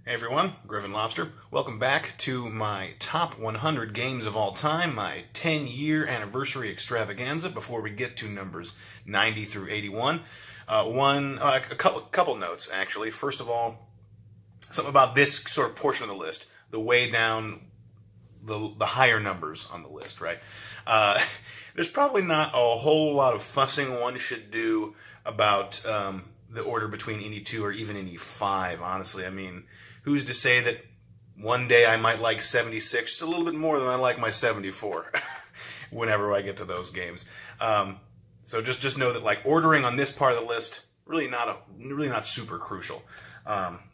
Hey everyone, Griffinlobster. Welcome back to my top 100 games of all time, my 10-year anniversary extravaganza. Before we get to numbers 90 through 81, a couple notes actually. First of all, something about this sort of portion of the list, the way down, the higher numbers on the list, right? There's probably not a whole lot of fussing one should do about the order between Indy 2 or even Indy 5, honestly. I mean, who's to say that one day I might like 76 just a little bit more than I like my 74 whenever I get to those games. So just know that, like, ordering on this part of the list really not super crucial.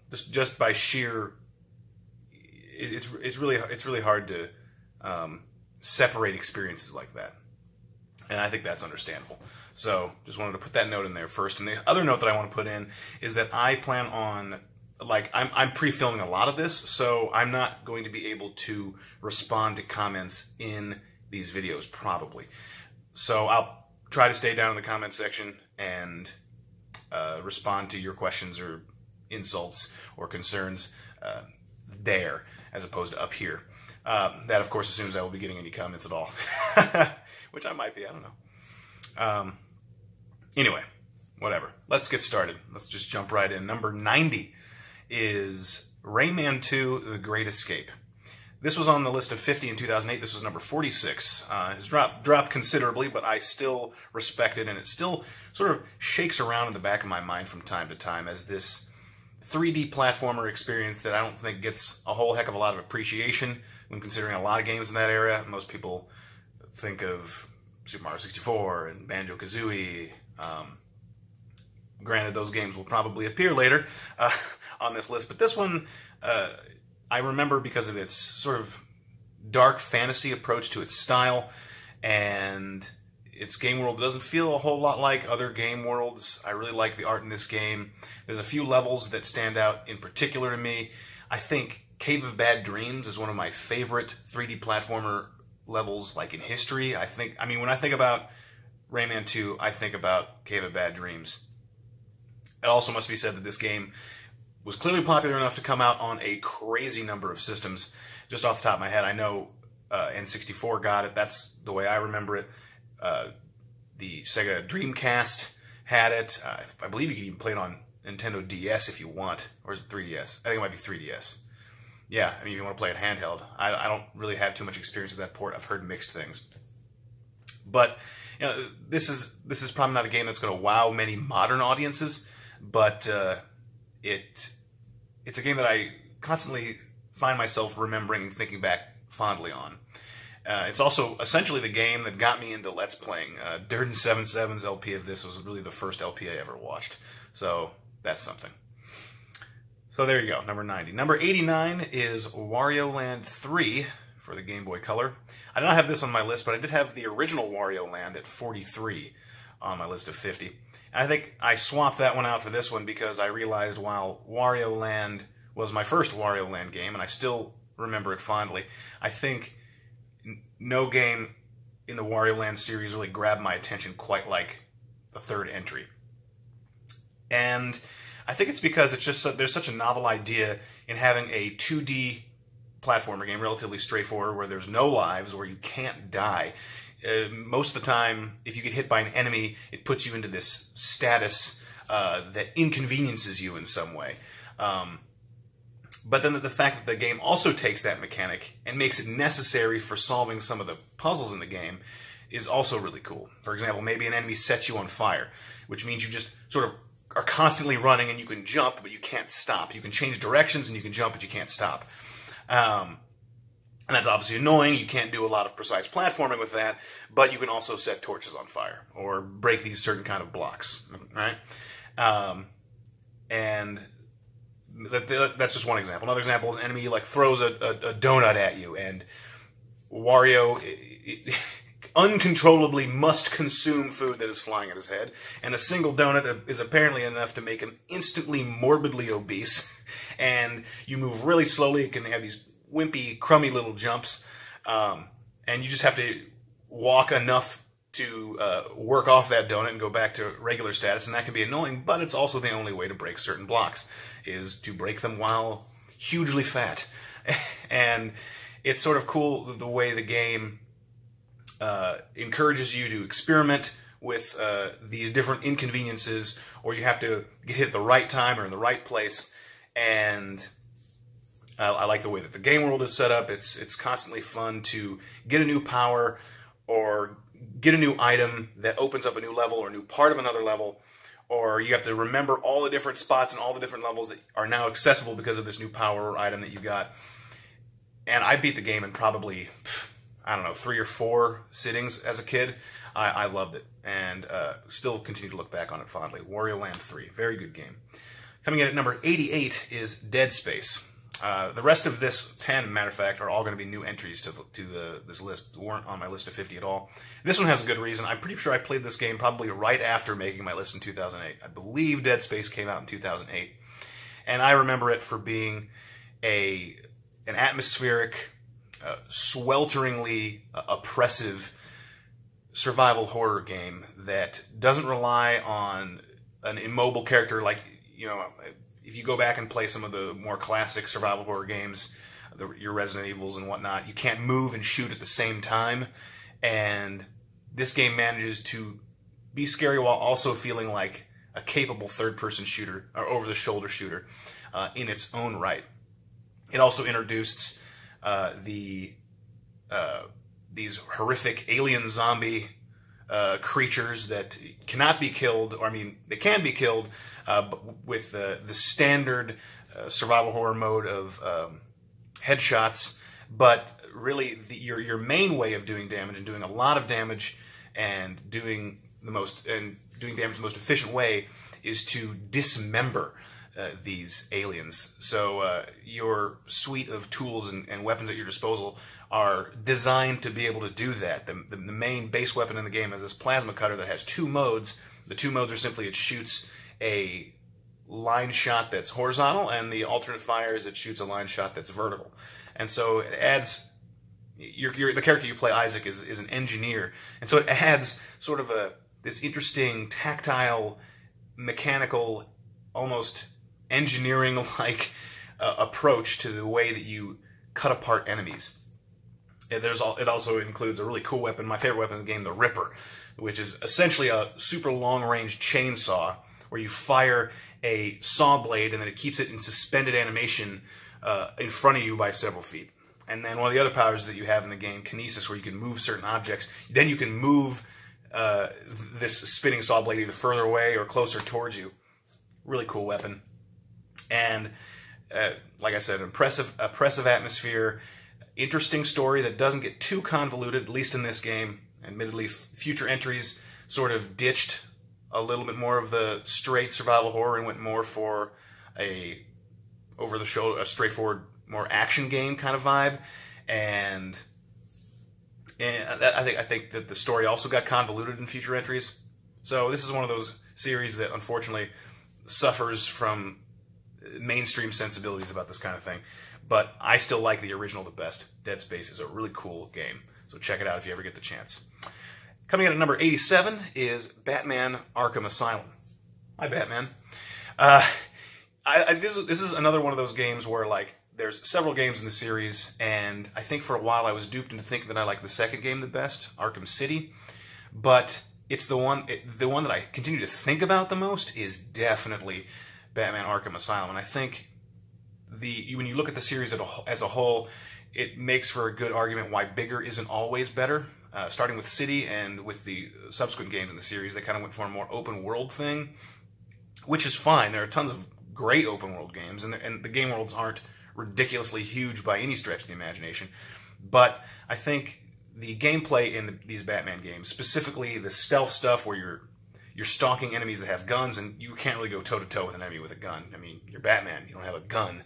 Just by sheer, it's really hard to separate experiences like that, and I think that's understandable. So just wanted to put that note in there first. And the other note that I want to put in is that I plan on, like, I'm pre-filming a lot of this, so I'm not going to be able to respond to comments in these videos, probably. So I'll try to stay down in the comment section and respond to your questions or insults or concerns there, as opposed to up here. That, of course, assumes I will be getting any comments at all, which I might be, I don't know. Anyway, whatever. Let's get started. Let's just jump right in. Number 90 is Rayman 2: The Great Escape. This was on the list of 50 in 2008. This was number 46. It's dropped considerably, but I still respect it, and it still sort of shakes around in the back of my mind from time to time as this 3D platformer experience that I don't think gets a whole heck of a lot of appreciation when considering a lot of games in that era. Most people think of Super Mario 64 and Banjo-Kazooie. Granted, those games will probably appear later on this list, but this one I remember because of its sort of dark fantasy approach to its style, and its game world doesn't feel a whole lot like other game worlds. I really like the art in this game. There's a few levels that stand out in particular to me. I think Cave of Bad Dreams is one of my favorite 3D platformer levels, like, in history. I mean, when I think about Rayman 2, I think about Cave of Bad Dreams. It also must be said that this game was clearly popular enough to come out on a crazy number of systems. Just off the top of my head, I know N64 got it. That's the way I remember it. The Sega Dreamcast had it. I believe you can even play it on Nintendo DS if you want. Or is it 3DS? I think it might be 3DS. Yeah, I mean, if you want to play it handheld. I don't really have too much experience with that port. I've heard mixed things. But, you know, this is probably not a game that's going to wow many modern audiences, but it's a game that I constantly find myself remembering and thinking back fondly on. It's also essentially the game that got me into Let's Playing. Durden77's LP of this was really the first LP I ever watched. So that's something. So there you go, number 90. Number 89 is Wario Land 3 for the Game Boy Color. I don't have this on my list, but I did have the original Wario Land at 43 on my list of 50. And I think I swapped that one out for this one because I realized while Wario Land was my first Wario Land game, and I still remember it fondly, I think no game in the Wario Land series really grabbed my attention quite like the third entry. And I think it's because it's just there's such a novel idea in having a 2D platformer game, relatively straightforward, where there's no lives, where you can't die. Most of the time, if you get hit by an enemy, it puts you into this status that inconveniences you in some way. But then the fact that the game also takes that mechanic and makes it necessary for solving some of the puzzles in the game is also really cool. For example, maybe an enemy sets you on fire, which means you just sort of are constantly running, and you can jump, but you can't stop. You can change directions, and you can jump, but you can't stop. And that's obviously annoying. You can't do a lot of precise platforming with that, but you can also set torches on fire or break these certain kind of blocks, right? And that's just one example. Another example is an enemy like throws a donut at you, and Wario uncontrollably must consume food that is flying at his head, and a single donut is apparently enough to make him instantly morbidly obese, and you move really slowly. It can have these wimpy, crummy little jumps, and you just have to walk enough to work off that donut and go back to regular status, and that can be annoying, but it's also the only way to break certain blocks, is to break them while hugely fat. And it's sort of cool the way the game encourages you to experiment with these different inconveniences, or you have to get hit at the right time or in the right place. And I like the way that the game world is set up. It's constantly fun to get a new power or get a new item that opens up a new level or a new part of another level, or you have to remember all the different spots and all the different levels that are now accessible because of this new power or item that you got. And I beat the game in probably, I don't know, 3 or 4 sittings as a kid. I loved it, and still continue to look back on it fondly. Wario Land 3, very good game. Coming in at number 88 is Dead Space. The rest of this 10, matter of fact, are all going to be new entries to this list. They weren't on my list of 50 at all. This one has a good reason. I'm pretty sure I played this game probably right after making my list in 2008. I believe Dead Space came out in 2008. And I remember it for being an atmospheric, swelteringly oppressive survival horror game that doesn't rely on an immobile character like, you know, if you go back and play some of the more classic survival horror games, your Resident Evils and whatnot, you can't move and shoot at the same time. And this game manages to be scary while also feeling like a capable third-person shooter, or over-the-shoulder shooter, in its own right. It also introduced these horrific alien zombie creatures that cannot be killed, or I mean, they can be killed, but with the standard survival horror mode of headshots. But really, your main way of doing damage and doing a lot of damage and doing damage the most efficient way is to dismember these aliens. So your suite of tools and weapons at your disposal are designed to be able to do that. The main base weapon in the game is this plasma cutter that has 2 modes. The 2 modes are simply it shoots a line shot that's horizontal, and the alternate fire is it shoots a line shot that's vertical. And so it adds... the character you play, Isaac, is an engineer, and so it adds sort of this interesting tactile, mechanical, almost engineering-like approach to the way that you cut apart enemies. It also includes a really cool weapon, my favorite weapon in the game, the Ripper, which is essentially a super long-range chainsaw where you fire a saw blade and then it keeps it in suspended animation in front of you by several feet. And then one of the other powers that you have in the game, Kinesis, where you can move certain objects. Then you can move this spinning saw blade either further away or closer towards you. Really cool weapon. And like I said, oppressive atmosphere, interesting story that doesn't get too convoluted, at least in this game. Admittedly, future entries sort of ditched a little bit more of the straight survival horror and went more for a over-the-shoulder, a straightforward, more action game kind of vibe. And I think that the story also got convoluted in future entries. So this is one of those series that unfortunately suffers from mainstream sensibilities about this kind of thing. But I still like the original the best. Dead Space is a really cool game. So check it out if you ever get the chance. Coming in at number 87 is Batman Arkham Asylum. Hi, Batman. This is another one of those games where, like, there's several games in the series, and I think for a while I was duped into thinking that I like the second game the best, Arkham City. But it's the one that I continue to think about the most is definitely Batman Arkham Asylum. And I think when you look at the series as a whole, it makes for a good argument why bigger isn't always better. Starting with City and with the subsequent games in the series, they kind of went for a more open world thing, which is fine. There are tons of great open world games, and the game worlds aren't ridiculously huge by any stretch of the imagination. But I think the gameplay in these Batman games, specifically the stealth stuff where you're stalking enemies that have guns, and you can't really go toe-to-toe with an enemy with a gun. I mean, you're Batman, you don't have a gun.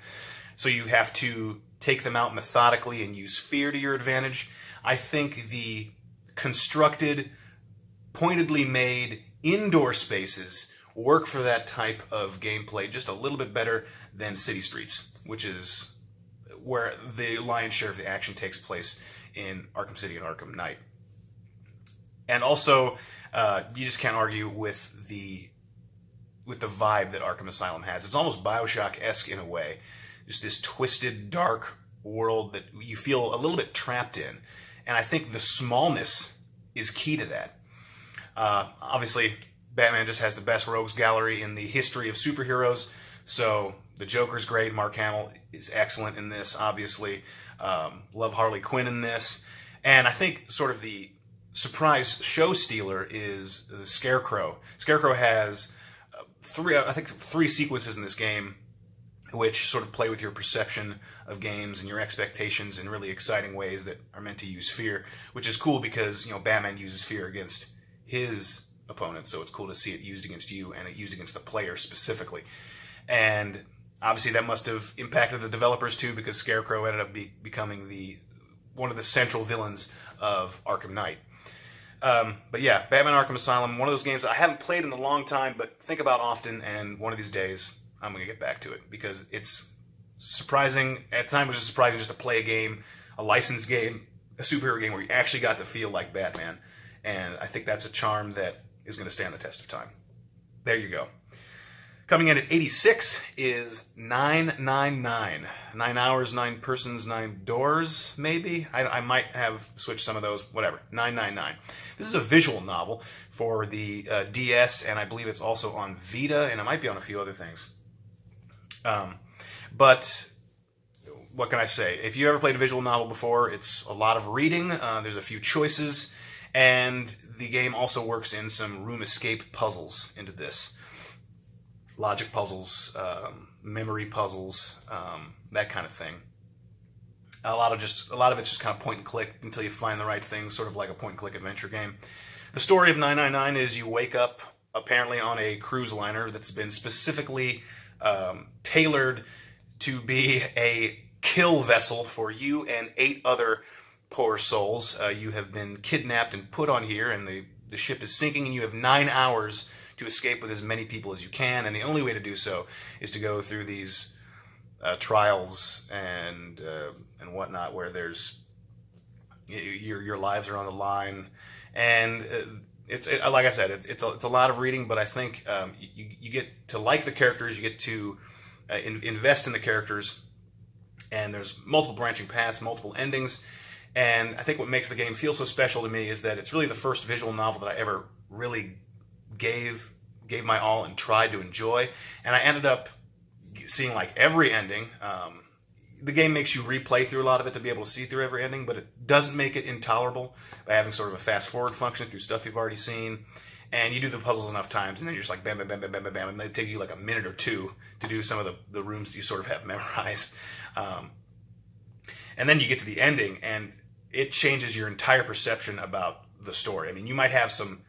So you have to take them out methodically and use fear to your advantage. I think the constructed, pointedly made indoor spaces work for that type of gameplay just a little bit better than City Streets, which is where the lion's share of the action takes place in Arkham City and Arkham Knight. And also, you just can't argue with the vibe that Arkham Asylum has. It's almost Bioshock-esque in a way. just this twisted, dark world that you feel a little bit trapped in. And I think the smallness is key to that. Obviously, Batman just has the best rogues gallery in the history of superheroes, so the Joker's great. Mark Hamill is excellent in this, obviously. Love Harley Quinn in this. And I think sort of the surprise show stealer is the Scarecrow. Scarecrow has three sequences in this game which sort of play with your perception of games and your expectations in really exciting ways that are meant to use fear, which is cool because, you know, Batman uses fear against his opponents, so it's cool to see it used against you and it used against the player specifically. And obviously that must have impacted the developers too, because Scarecrow ended up becoming one of the central villains of Arkham Knight. But yeah, Batman Arkham Asylum, one of those games I haven't played in a long time, but think about often, and one of these days I'm going to get back to it, because it's surprising. At the time, it was just surprising just to play a game, a licensed game, a superhero game where you actually got to feel like Batman. And I think that's a charm that is going to stand the test of time. There you go. Coming in at 86 is 999. 9 hours, 9 persons, 9 doors, maybe? I might have switched some of those, whatever. 999. This is a visual novel for the DS, and I believe it's also on Vita, and it might be on a few other things. But what can I say? If you ever played a visual novel before, it's a lot of reading. There's a few choices, and the game also works in some room escape puzzles into this. Logic puzzles, memory puzzles, that kind of thing. A lot of it's just kind of point and click until you find the right thing, sort of like a point and click adventure game. The story of 999 is you wake up apparently on a cruise liner that's been specifically tailored to be a kill vessel for you and 8 other poor souls. You have been kidnapped and put on here, and the ship is sinking, and you have 9 hours to escape with as many people as you can, and the only way to do so is to go through these trials and whatnot, where there's your lives are on the line, and it's like I said, it's a lot of reading, but I think you get to like the characters, you get to invest in the characters, and there's multiple branching paths, multiple endings, and I think what makes the game feel so special to me is that it's really the first visual novel that I ever really gave my all and tried to enjoy, and I ended up seeing like every ending. The game makes you replay through a lot of it to be able to see through every ending, but it doesn't make it intolerable by having sort of a fast forward function through stuff you've already seen. And you do the puzzles enough times, and then you're just like bam, bam, bam, bam, bam, bam, bam, and they take you like a minute or two to do some of the rooms that you sort of have memorized. And then you get to the ending, and it changes your entire perception about the story. I mean, you might have some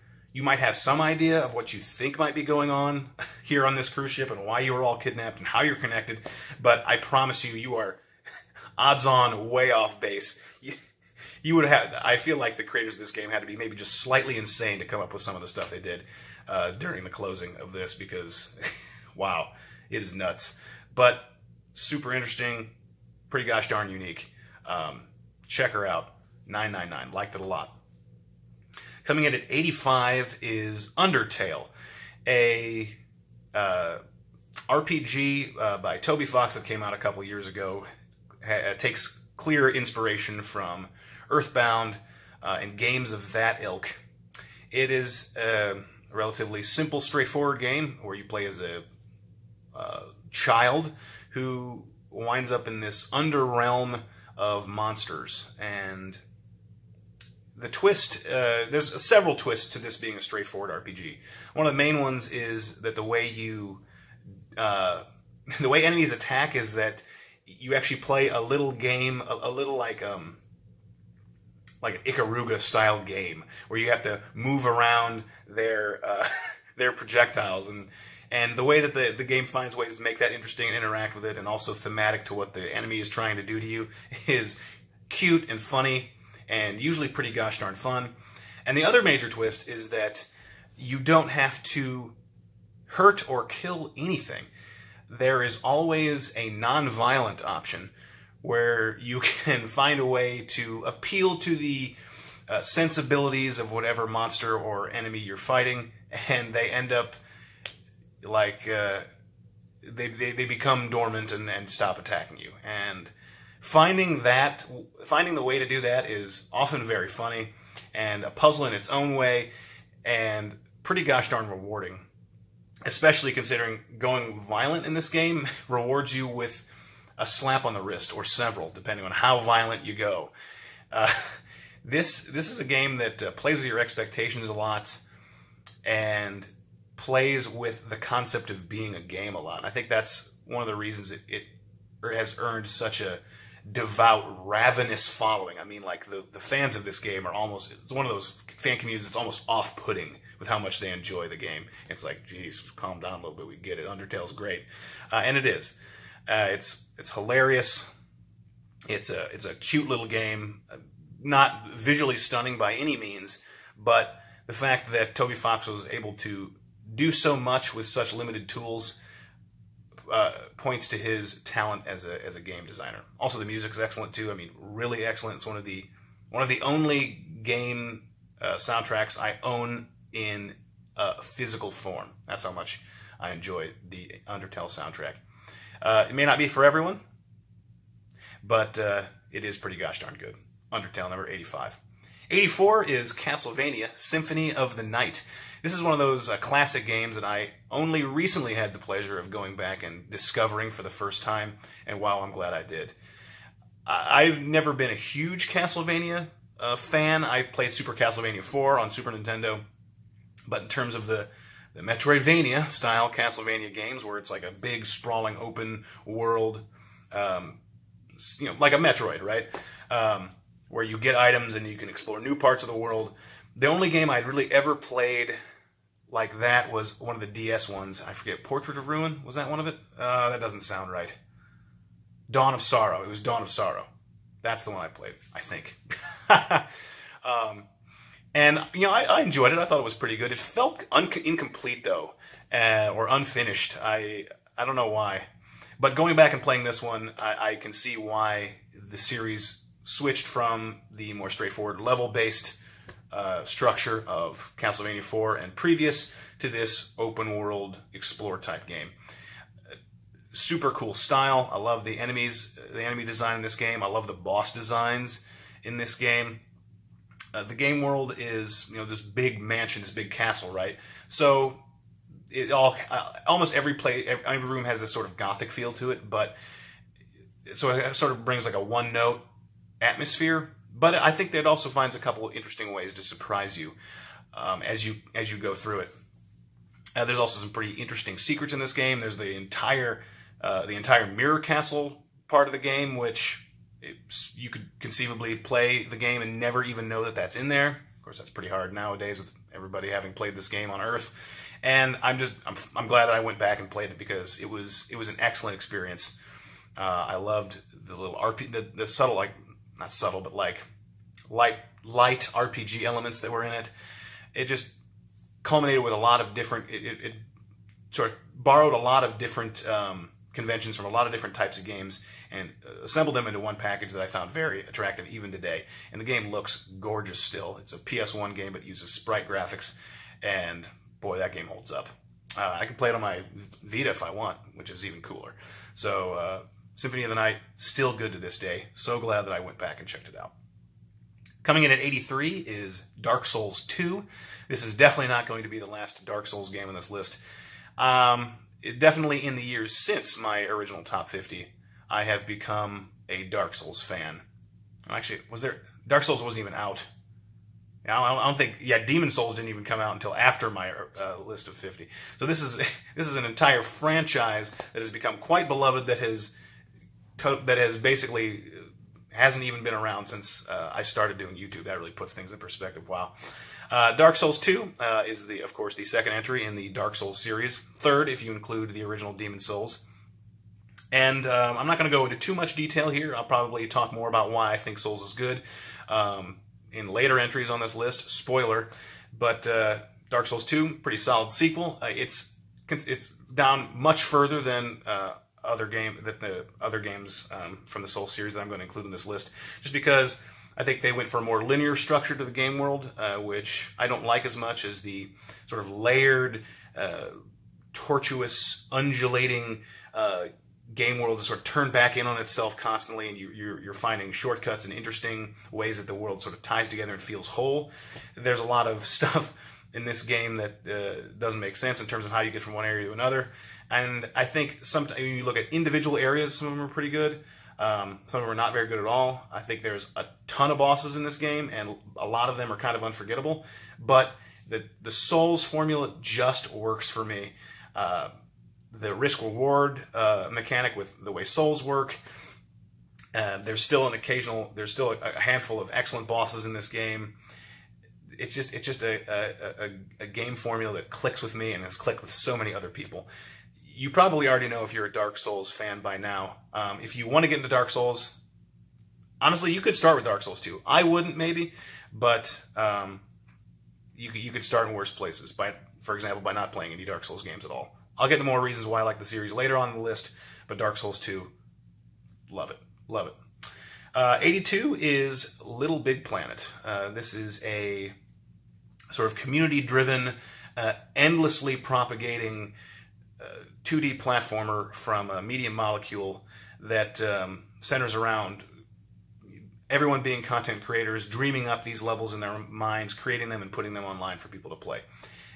idea of what you think might be going on here on this cruise ship and why you were all kidnapped and how you're connected, but I promise you, you are odds on way off base. You would have. I feel like the creators of this game had to be maybe just slightly insane to come up with some of the stuff they did during the closing of this, because wow, it is nuts. But super interesting, pretty gosh darn unique. Check her out. 999. Liked it a lot. Coming in at 85 is Undertale, a RPG by Toby Fox that came out a couple years ago. Takes clear inspiration from Earthbound and games of that ilk. It is a relatively simple, straightforward game where you play as a child who winds up in this underrealm of monsters, and the twist, there's several twists to this being a straightforward RPG. One of the main ones is that the way enemies attack is that you actually play a little game, a little like an Ikaruga style game, where you have to move around their projectiles, and the way that the game finds ways to make that interesting and interact with it, and also thematic to what the enemy is trying to do to you, is cute and funny, and usually pretty gosh darn fun. And the other major twist is that you don't have to hurt or kill anything. There is always a non-violent option where you can find a way to appeal to the sensibilities of whatever monster or enemy you're fighting, and they end up like they become dormant and stop attacking you. And finding the way to do that is often very funny and a puzzle in its own way, and pretty gosh darn rewarding. Especially considering going violent in this game rewards you with a slap on the wrist, or several, depending on how violent you go. This is a game that plays with your expectations a lot, and plays with the concept of being a game a lot. And I think that's one of the reasons it has earned such a devout, ravenous following. I mean, like, the fans of this game are almost, it's one of those fan communities that's almost off-putting with how much they enjoy the game. It's like, geez, calm down a little bit, we get it. Undertale's great. And it is. It's hilarious. It's a cute little game. Not visually stunning by any means, but the fact that Toby Fox was able to do so much with such limited tools points to his talent as a game designer. Also, the music is excellent too. I mean, really excellent. It's one of the only game soundtracks I own in physical form. That's how much I enjoy the Undertale soundtrack. It may not be for everyone, but it is pretty gosh darn good. Undertale number 85. 84 is Castlevania Symphony of the Night. This is one of those classic games that I only recently had the pleasure of going back and discovering for the first time, and wow, I'm glad I did. I've never been a huge Castlevania fan. I played Super Castlevania 4 on Super Nintendo, but in terms of the Metroidvania style Castlevania games, where it's like a big sprawling open world, like a Metroid, right? Where you get items and you can explore new parts of the world. The only game I'd really ever played like that was one of the DS ones. I forget, Portrait of Ruin? Was that one of it? That doesn't sound right. Dawn of Sorrow. It was Dawn of Sorrow. That's the one I played, I think. And, I enjoyed it. I thought it was pretty good. It felt incomplete, though, or unfinished. I don't know why. But going back and playing this one, I can see why the series switched from the more straightforward level-based structure of Castlevania 4 and previous to this open-world explore-type game. Super cool style. I love the enemy design in this game. I love the boss designs in this game. The game world is, this big mansion, this big castle, right? So almost every room has this sort of gothic feel to it, but so it sort of brings like a one-note atmosphere. But I think that it also finds a couple of interesting ways to surprise you as you go through it. There's also some pretty interesting secrets in this game. There's the entire mirror castle part of the game, which you could conceivably play the game and never even know that that's in there. Of course, that's pretty hard nowadays with everybody having played this game on Earth. And I'm glad that I went back and played it, because it was an excellent experience. I loved the little the subtle, like, not subtle, but like light RPG elements that were in it. It just culminated with a lot of different. It sort of borrowed a lot of different conventions from a lot of different types of games and assembled them into one package that I found very attractive even today. And the game looks gorgeous still. It's a PS1 game, but uses sprite graphics, and boy, that game holds up. I can play it on my Vita if I want, which is even cooler. So Symphony of the Night, still good to this day. So glad that I went back and checked it out. Coming in at 83 is Dark Souls 2. This is definitely not going to be the last Dark Souls game on this list. Definitely in the years since my original top 50, I have become a Dark Souls fan. Actually, Dark Souls wasn't even out. I don't think, Demon Souls didn't even come out until after my list of 50. So this is an entire franchise that has become quite beloved, that has basically hasn't even been around since I started doing YouTube. That really puts things in perspective. Wow. Dark Souls 2 is, of course, the second entry in the Dark Souls series. Third, if you include the original Demon Souls. And I'm not going to go into too much detail here. I'll probably talk more about why I think Souls is good in later entries on this list. Spoiler. But Dark Souls 2, pretty solid sequel. It's down much further than the other games from the Souls series that I'm going to include in this list, just because I think they went for a more linear structure to the game world, which I don't like as much as the sort of layered tortuous, undulating game world to sort of turn back in on itself constantly, and you're finding shortcuts and interesting ways that the world sort of ties together and feels whole. There's a lot of stuff in this game that doesn't make sense in terms of how you get from one area to another. And I think sometimes when you look at individual areas, some of them are pretty good. Some of them are not very good at all. I think there's a ton of bosses in this game, and a lot of them are kind of unforgettable. But the Souls formula just works for me. The risk-reward mechanic with the way Souls work. There's still a handful of excellent bosses in this game. It's just a game formula that clicks with me and has clicked with so many other people. You probably already know if you're a Dark Souls fan by now. If you want to get into Dark Souls, honestly, you could start with Dark Souls 2. I wouldn't, maybe, but you could start in worse places, for example, by not playing any Dark Souls games at all. I'll get into more reasons why I like the series later on in the list, but Dark Souls 2, love it. Love it. 82 is Little Big Planet. This is a sort of community-driven, endlessly propagating 2D platformer from Medium Molecule that centers around everyone being content creators, dreaming up these levels in their minds, creating them and putting them online for people to play.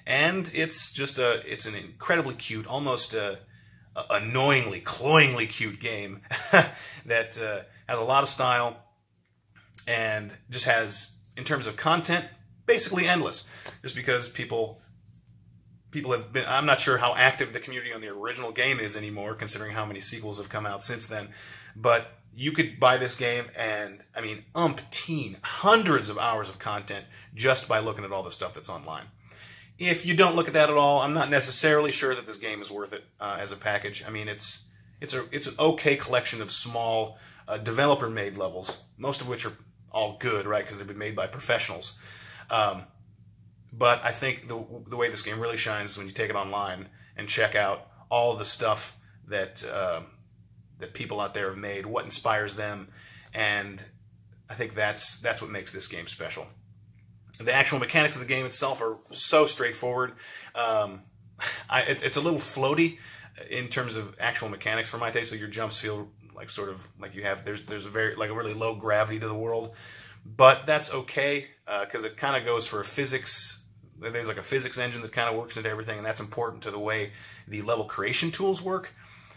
And it's just it's an incredibly cute, almost annoyingly, cloyingly cute game that has a lot of style and just has, in terms of content, basically endless. Just because people have been, I'm not sure how active the community on the original game is anymore, considering how many sequels have come out since then. But you could buy this game and, I mean, hundreds of hours of content just by looking at all the stuff that's online. If you don't look at that at all, I'm not necessarily sure that this game is worth it as a package. I mean, it's an okay collection of small developer-made levels, most of which are all good, right, because they've been made by professionals. But I think the way this game really shines is when you take it online and check out all of the stuff that that people out there have made, what inspires them, and I think that's what makes this game special. The actual mechanics of the game itself are so straightforward. It's a little floaty in terms of actual mechanics for my taste. So your jumps feel like sort of like you have there's a really low gravity to the world, but that's okay because it kind of goes for a physics. There's like a physics engine that kind of works into everything, and that's important to the way the level creation tools work.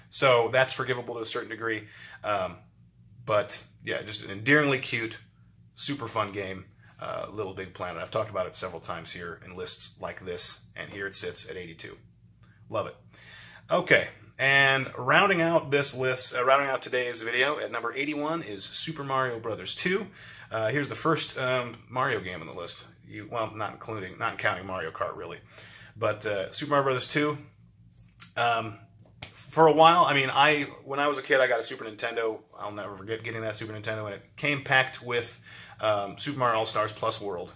So that's forgivable to a certain degree. But yeah, just an endearingly cute, super fun game. Little Big Planet. I've talked about it several times here in lists like this, and here it sits at 82. Love it. Okay, and rounding out this list, rounding out today's video at number 81 is Super Mario Bros. 2. Here's the first Mario game on the list. Well, not counting Mario Kart really, but Super Mario Bros. 2. For a while, I mean, when I was a kid, I got a Super Nintendo. I'll never forget getting that Super Nintendo, and it came packed with Super Mario All-Stars Plus World.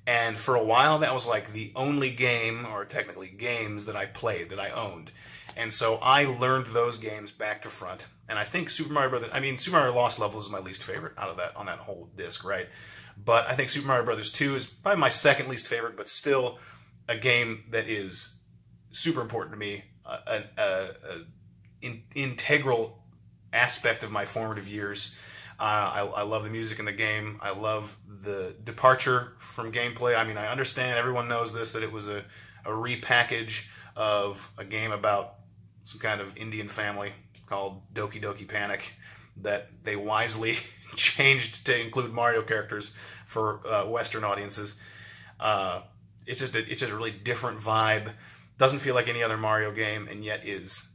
And for a while, that was like the only game, or technically games, that I played, that I owned. And so I learned those games back to front. And I think Super Mario Lost Levels is my least favorite out of that, on that whole disc, right? But I think Super Mario Bros. 2 is probably my second least favorite, but still a game that is super important to me. An integral aspect of my formative years. I love the music in the game. I love the departure from gameplay. I mean, I understand, everyone knows this, that it was a repackage of a game about some kind of Indian family called Doki Doki Panic that they wisely changed to include Mario characters for Western audiences. It's just a really different vibe. Doesn't feel like any other Mario game, and yet is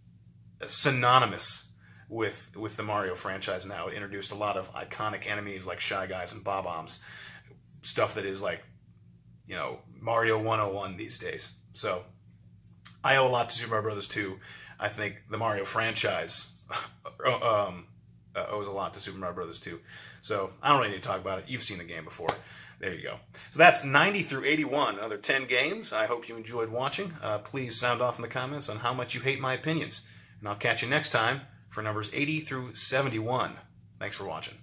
synonymous with the Mario franchise now. It introduced a lot of iconic enemies like Shy Guys and Bob-Ombs, stuff that is like, you know, Mario 101 these days. So I owe a lot to Super Mario Bros. 2. I think the Mario franchise owes a lot to Super Mario Bros. 2. So I don't really need to talk about it. You've seen the game before. There you go. So that's 90 through 81, another 10 games. I hope you enjoyed watching. Please sound off in the comments on how much you hate my opinions. And I'll catch you next time for numbers 80 through 71. Thanks for watching.